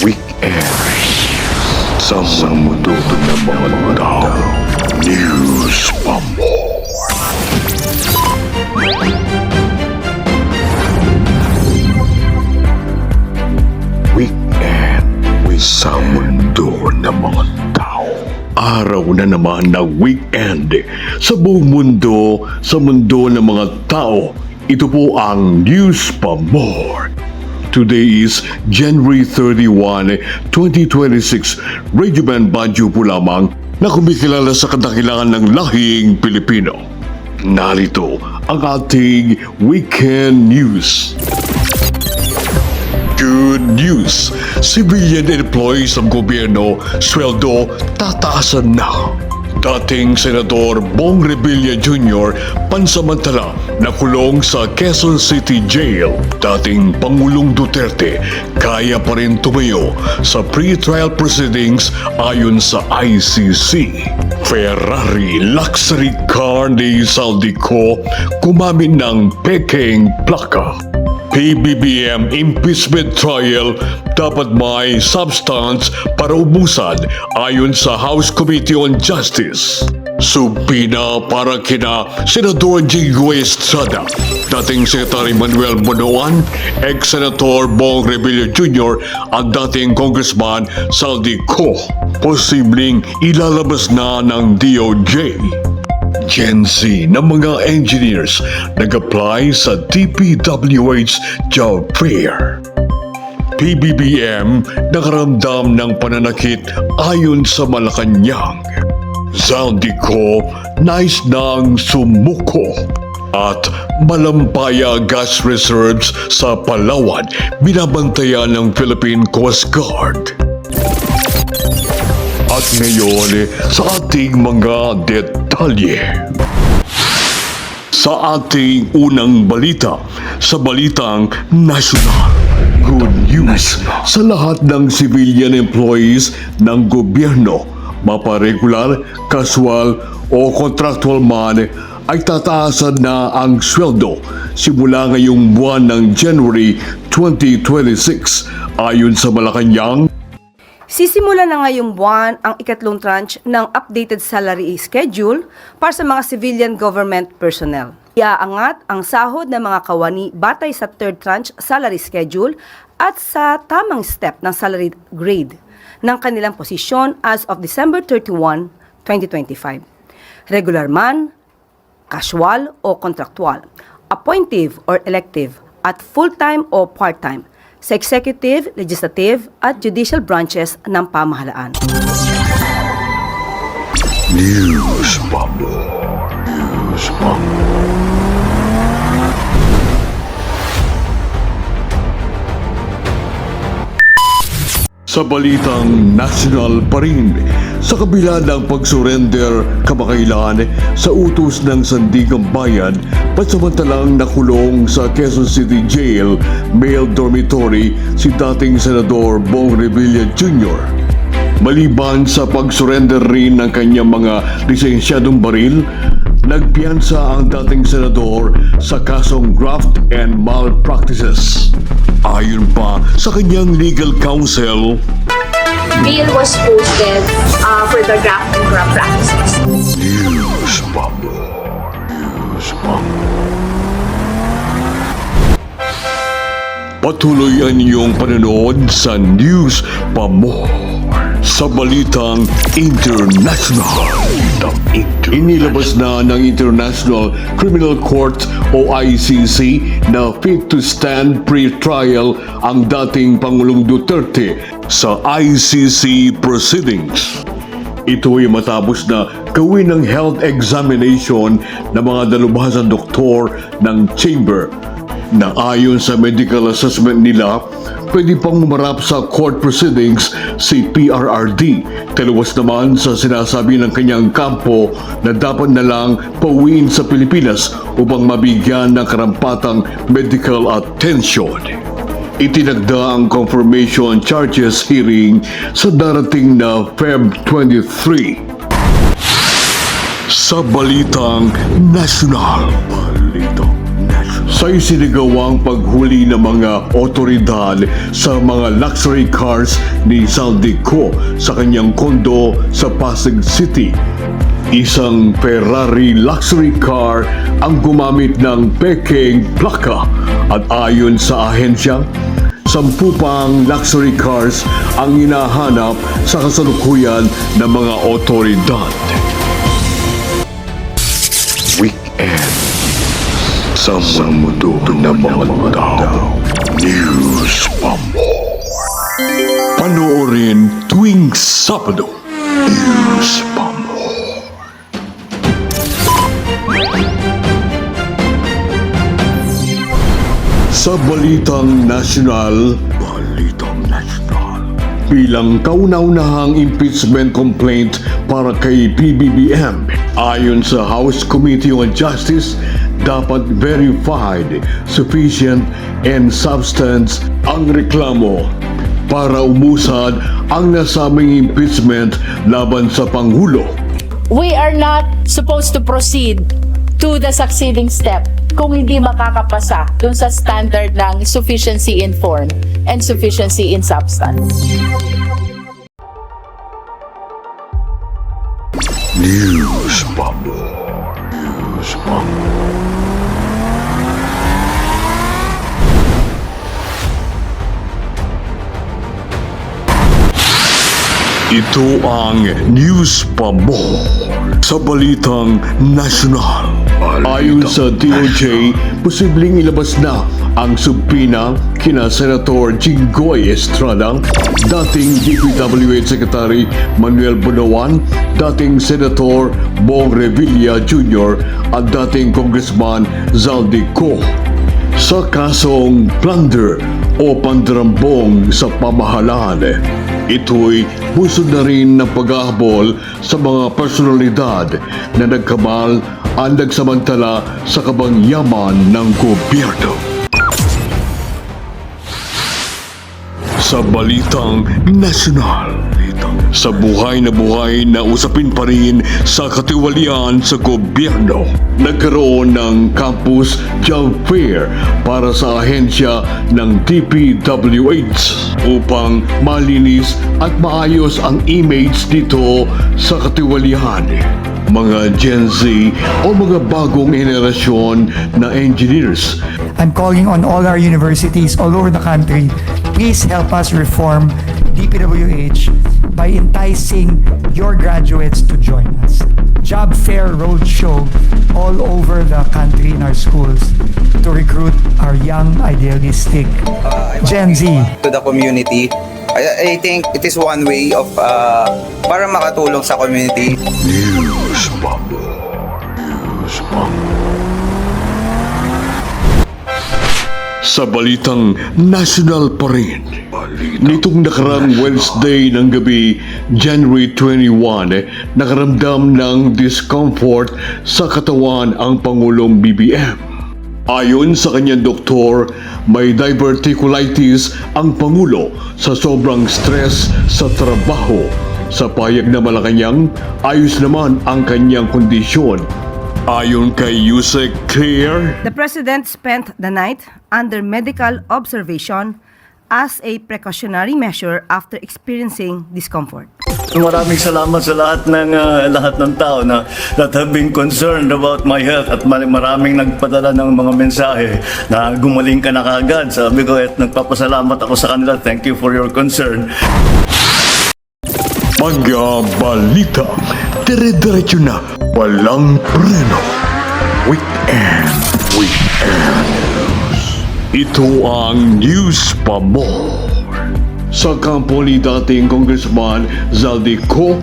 Weekend sa mundo ng mga tao. News pa more. Weekend sa mundo ng mga tao. Araw na naman ng weekend sa buong mundo, sa mundo ng mga tao. Ito po ang News pa more. Today is January 31, 2026. Radio Band Badyo po lamang na kumikilala sa kadakilangan ng lahing Pilipino. Narito ang ating weekend news. Good news! Civilian employees ng gobyerno, sweldo tataasan na. Dating Senador Bong Revilla Jr. pansamantala nakulong sa Quezon City Jail. Dating Pangulong Duterte kaya pa rin tumayo sa pre-trial proceedings ayon sa ICC. Ferrari luxury car ni Saldico kumamin ng peking plaka. PBBM impeachment trial dapat may substance para ubusan ayon sa House Committee on Justice. Subpina para kina Senador Jinggoy Estrada, dating Secretary Manuel Bonoan, ex-Senator Bong Revilla Jr. at dating Congressman Saldico. Posibleng ilalabas na ng DOJ. Gen Z na mga engineers nag-apply sa DPWH job fair. PBBM nakaramdam ng pananakit ayon sa Malacanang. Zaldico nais nang sumuko. At Malampaya gas reserves sa Palawan binabantayan ng Philippine Coast Guard. At ngayon sa ating mga detalye. Sa ating unang balita, sa balitang nasyonal. Good news sa lahat ng civilian employees ng gobyerno, maparegular, casual o contractual man, ay tataasan na ang sweldo simula ngayong buwan ng January 2026 ayon sa Malacanang. Sisimula na ngayong buwan ang ikatlong tranche ng updated salary schedule para sa mga civilian government personnel. Iaangat ang sahod ng mga kawani batay sa third tranche salary schedule at sa tamang step ng salary grade ng kanilang posisyon as of December 31, 2025. Regular man, casual o contractual, appointive or elective, at full-time o part-time, sa executive, legislative at judicial branches ng pamahalaan. News pa more. News pa more. Sa balitang national pa rin, sa kabila ng pag-surrender kamakailan sa utos ng Sandigang Bayan, pansamantalang nakulong sa Quezon City Jail, male dormitory si dating Senador Bong Revilla Jr. Maliban sa pag-surrender rin ng kanyang mga lisensyadong baril, nagpiyansa ang dating senador sa kasong graft and malpractices. Ayon pa sa kanyang legal counsel, bill was posted for the graft and corrupt practices. News pa more. News pa more. Patuloy ang iyong panonood sa News pa more. Sa balitang international. Inilabas na ng International Criminal Court o ICC na fit to stand pre-trial ang dating Pangulong Duterte sa ICC proceedings. Ito ay matapos na gawin ng health examination ng mga dalubhasang doktor ng chamber na ayon sa medical assessment nila, pwede pang umarap sa court proceedings si PRRD. Taliwas naman sa sinasabi ng kanyang kampo na dapat na lang pauwiin sa Pilipinas upang mabigyan ng karampatang medical attention. Itinagda ang confirmation charges hearing sa darating na Feb 23. Sa balitang nasyonal. sa isinagawang paghuli ng mga otoridad sa mga luxury cars ni Zaldico sa kanyang kondo sa Pasig City. Isang Ferrari luxury car ang gumamit ng pekeng plaka at ayon sa ahensya, 10 pang luxury cars ang hinahanap sa kasalukuyan ng mga otoridad. Weekend sa mundo ng mga tao. News pa more. Panoorin tuwing Sabado. News pa more. Sa Balitang Nasyonal, bilang kauna-unahang impeachment complaint para kay PBBM. Ayon sa House Committee on Justice, dapat verified, sufficient, and substance ang reklamo para umusad ang nasabing impeachment laban sa Pangulo. We are not supposed to proceed to the succeeding step kung hindi makakapasa dun sa standard ng sufficiency in form and sufficiency in substance. News pa more. News pa more. Ito ang News pa more sa Balitang Nasyonal. Ayon sa DOJ, posibleng ilabas na ang subpina kina Senator Jinggoy Estrada, dating DPWH Secretary Manuel Bunawan, dating Senator Bong Revilla Jr. at dating Congressman Zaldico sa kasong plunder o pandarambong sa pamahalaan. Ito'y busod na rin ng paghahabol sa mga personalidad na nagkamal ang nagsamantala sa kabangyaman ng gobyerno. Sa Balitang Nasyonal, sa buhay na usapin pa rin sa katiwalian sa gobyerno, nagkaroon ng campus job fair para sa ahensya ng DPWH upang malinis at maayos ang image dito sa katiwalian. Mga Gen Z o mga bagong henerasyon na engineers. I'm calling on all our universities all over the country, please help us reform DPWH by enticing your graduates to join us. Job fair roadshow all over the country in our schools to recruit our young idealistic Gen Z. To the community. I think it is one way of para makatulong sa community. News pa more. News pa more. Sa Balitang Nasyonal pa rin, nitong nakarang Wednesday ng gabi, January 21, nakaramdam ng discomfort sa katawan ang Pangulong BBM. Ayon sa kanyang doktor, may diverticulitis ang Pangulo sa sobrang stress sa trabaho. Sa payag na Malacanang, ayos naman ang kanyang kondisyon. Ayon kay Yusek Claire, The President spent the night under medical observation as a precautionary measure after experiencing discomfort. Maraming salamat sa lahat ng tao na that have been concerned about my health at maraming nagpadala ng mga mensahe na gumaling ka na kagad. Sabi ko at nagpapasalamat ako sa kanila. Thank you for your concern. Mga balita, dire-diretso na, walang preno. Weekend news. Ito ang News pa more. Sa kampo ni dating Congressman Zaldico,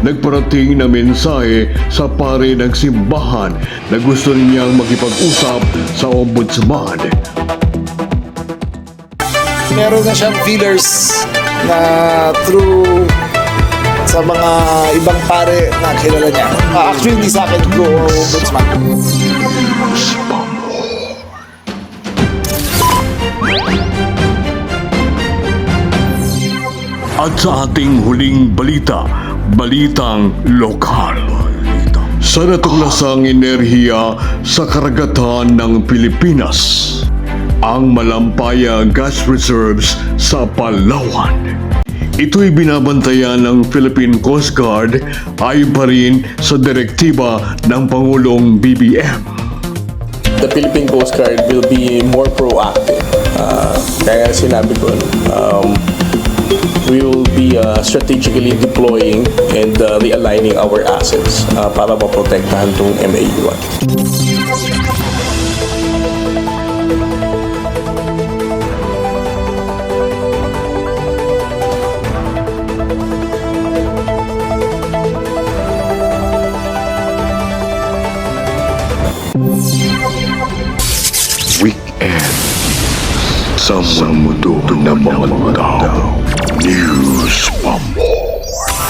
nagparating na mensahe sa pare ng simbahan na gusto niyang makipag-usap sa ombudsman. Meron na siyang feelers na through sa mga ibang pare na kilala niya. Actually, hindi sa akin through ombudsman. At sa ating huling balita, balitang lokal. sa natuklasang enerhiya sa karagatan ng Pilipinas, ang Malampaya Gas Reserves sa Palawan. Ito'y binabantayan ng Philippine Coast Guard ayon pa rin sa direktiba ng Pangulong BBM. The Philippine Coast Guard will be more proactive. Kaya sinabi ko, we will be strategically deploying and realigning our assets para maprotektahan itong MAU1. Weekend sa mundo ng mga tao. News pa more.